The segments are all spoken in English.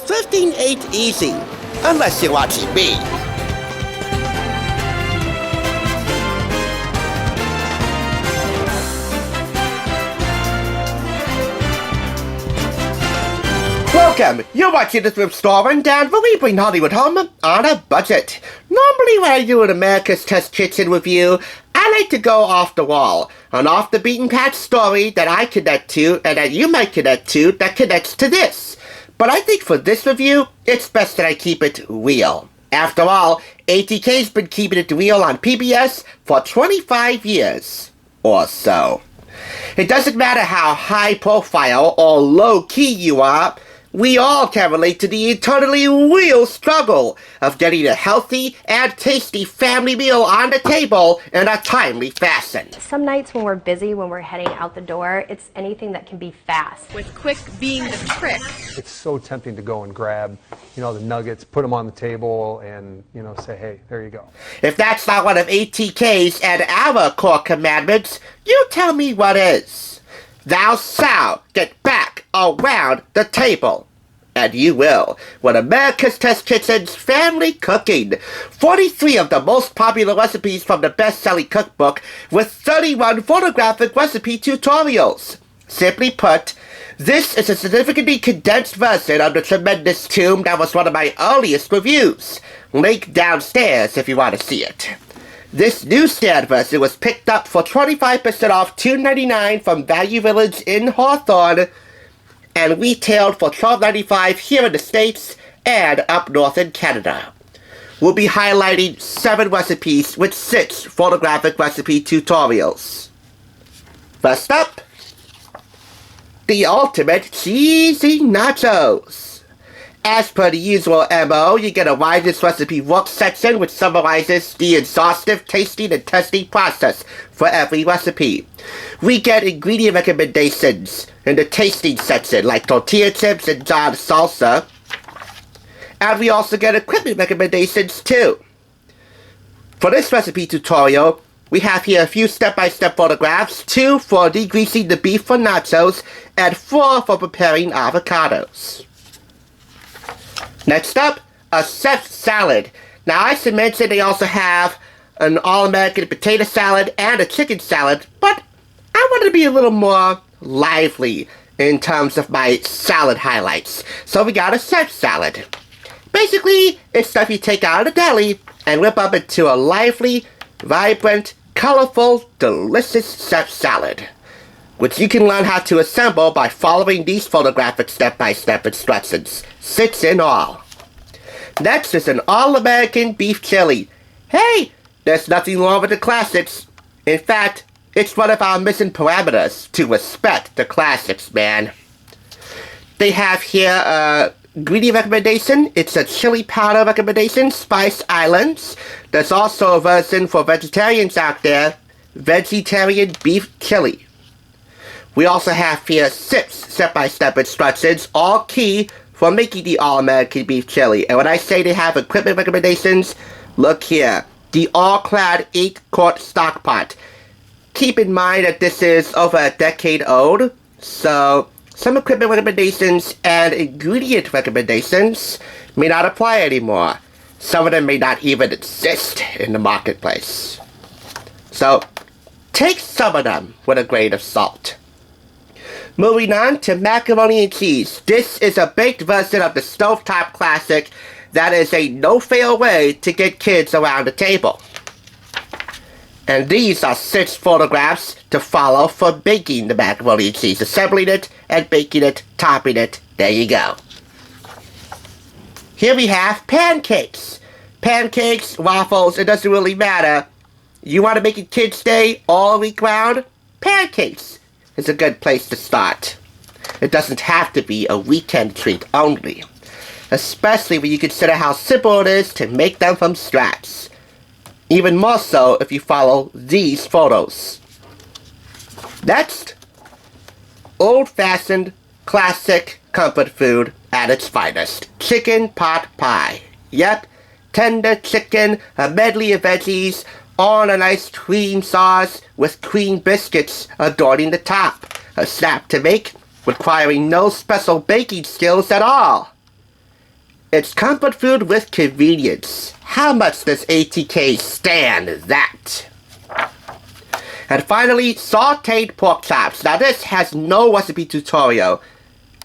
Thrifting ain't easy, unless you're watching me. Welcome! You're watching the Thrift Store Rundown, where we bring Hollywood home on a budget. Normally when I do an America's Test Kitchen review, I like to go off the wall, an off the beaten path story that I connect to and that you might connect to that connects to this. But I think for this review, it's best that I keep it real. After all, ATK's been keeping it real on PBS for 25 years or so. It doesn't matter how high profile or low key you are, we all can relate to the eternally real struggle of getting a healthy and tasty family meal on the table in a timely fashion. Some nights when we're busy, when we're heading out the door, it's anything that can be fast. With quick being the trick. It's so tempting to go and grab, the nuggets, put them on the table, and, say, hey, there you go. If that's not one of ATK's and our core commandments, you tell me what is. Thou shalt get back around the table. And you will, with America's Test Kitchen's Family Cooking. 43 of the most popular recipes from the best-selling cookbook, with 31 photographic recipe tutorials. Simply put, this is a significantly condensed version of the tremendous tome that was one of my earliest reviews. Link downstairs if you want to see it. This newsstand version was picked up for 25% off $2.99 from Value Village in Hawthorne and retailed for $12.95 here in the States and up north in Canada. We'll be highlighting 7 recipes with 6 photographic recipe tutorials. First up, the ultimate cheesy nachos. As per the usual MO, you get a Why This Recipe Works section which summarizes the exhaustive tasting and testing process for every recipe. We get ingredient recommendations in the tasting section like tortilla chips and John salsa. And we also get equipment recommendations too. For this recipe tutorial, we have here a few step-by-step photographs, 2 for degreasing the beef for nachos, and 4 for preparing avocados. Next up, a chef's salad. Now I should mention they also have an all-American potato salad and a chicken salad, but I wanted to be a little more lively in terms of my salad highlights. So we got a chef's salad. Basically, it's stuff you take out of the deli and whip up into a lively, vibrant, colorful, delicious chef's salad, which you can learn how to assemble by following these photographic step-by-step instructions, 6 in all. Next is an all-American beef chili. Hey, there's nothing wrong with the classics. In fact, it's one of our missing parameters to respect the classics, man. They have here a ingredient recommendation. It's a chili powder recommendation, Spice Islands. There's also a version for vegetarians out there, vegetarian beef chili. We also have here 6 step-by-step instructions, all key for making the all-American beef chili. And when I say they have equipment recommendations, look here. The all-clad 8-quart stock pot. Keep in mind that this is over a decade old, so some equipment recommendations and ingredient recommendations may not apply anymore. Some of them may not even exist in the marketplace. So, take some of them with a grain of salt. Moving on to macaroni and cheese. This is a baked version of the stovetop classic that is a no-fail way to get kids around the table. And these are 6 photographs to follow for baking the macaroni and cheese. Assembling it and baking it, topping it. There you go. Here we have pancakes. Pancakes, waffles, it doesn't really matter. You want to make a kid's day all week round? Pancakes is a good place to start. It doesn't have to be a weekend treat only, especially when you consider how simple it is to make them from scratch. Even more so if you follow these photos. Next, old-fashioned, classic comfort food at its finest. Chicken pot pie. Yep, tender chicken, a medley of veggies, on a nice cream sauce with cream biscuits adorning the top. A snack to make, requiring no special baking skills at all. It's comfort food with convenience. How much does ATK stand that? And finally, sauteed pork chops. Now this has no recipe tutorial.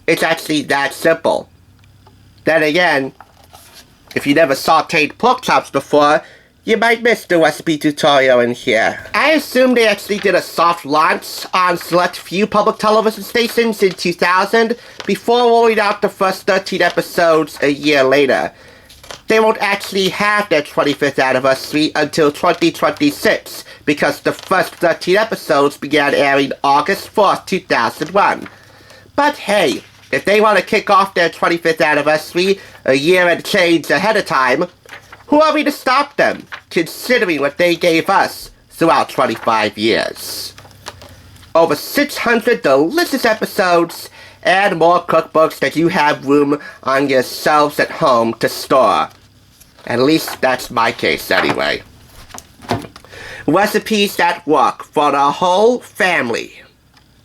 It's actually that simple. Then again, if you never sauteed pork chops before, you might miss the recipe tutorial in here. I assume they actually did a soft launch on select few public television stations in 2000 before rolling out the first 13 episodes a year later. They won't actually have their 25th anniversary until 2026 because the first 13 episodes began airing August 4th, 2001. But hey, if they want to kick off their 25th anniversary a year and change ahead of time, who are we to stop them, considering what they gave us throughout 25 years? Over 600 delicious episodes and more cookbooks that you have room on your shelves at home to store. At least that's my case anyway. Recipes that work for the whole family.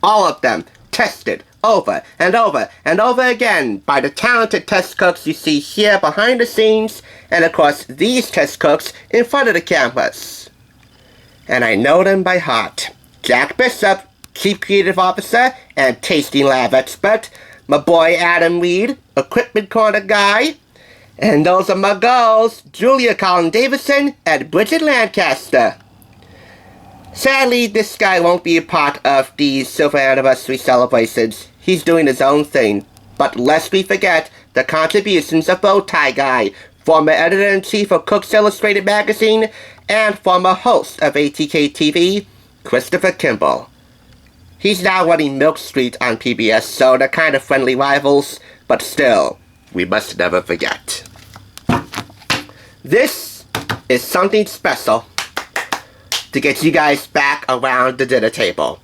All of them tested over and over and over again by the talented test cooks you see here behind the scenes, and of course these test cooks in front of the cameras. And I know them by heart. Jack Bishop, Chief Creative Officer and Tasting Lab Expert, my boy Adam Reed, Equipment Corner Guy, and those are my girls, Julia Collin Davison and Bridget Lancaster. Sadly, this guy won't be a part of these silver anniversary celebrations. He's doing his own thing. But lest we forget the contributions of Bowtie Guy, former editor-in-chief of Cooks Illustrated magazine, and former host of ATK TV, Christopher Kimball. He's now running Milk Street on PBS, so they're kind of friendly rivals, but still, we must never forget. This is something special to get you guys back around the dinner table.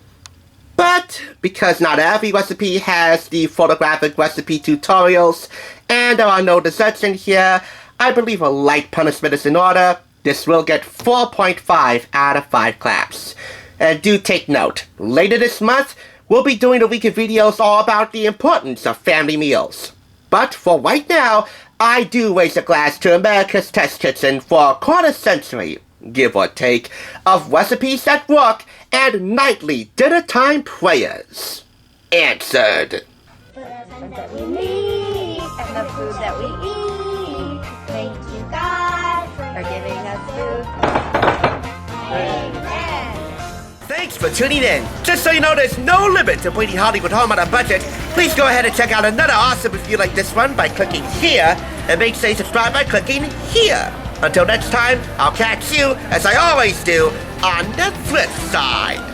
But because not every recipe has the photographic recipe tutorials and there are no desserts in here, I believe a light punishment is in order. This will get 4.5 out of 5 claps. And do take note, later this month, we'll be doing a week of videos all about the importance of family meals. But for right now, I do raise a glass to America's Test Kitchen for a quarter century, give or take, of recipes that work and nightly dinner time prayers. Answered. That we need and the food that we eat. Thank you, God, for giving us food. Amen. Thanks for tuning in. Just so you know, there's no limit to bringing Hollywood home on a budget. Please go ahead and check out another awesome review like this one by clicking here, and make sure you subscribe by clicking here. Until next time, I'll catch you, as I always do, on the thrift side.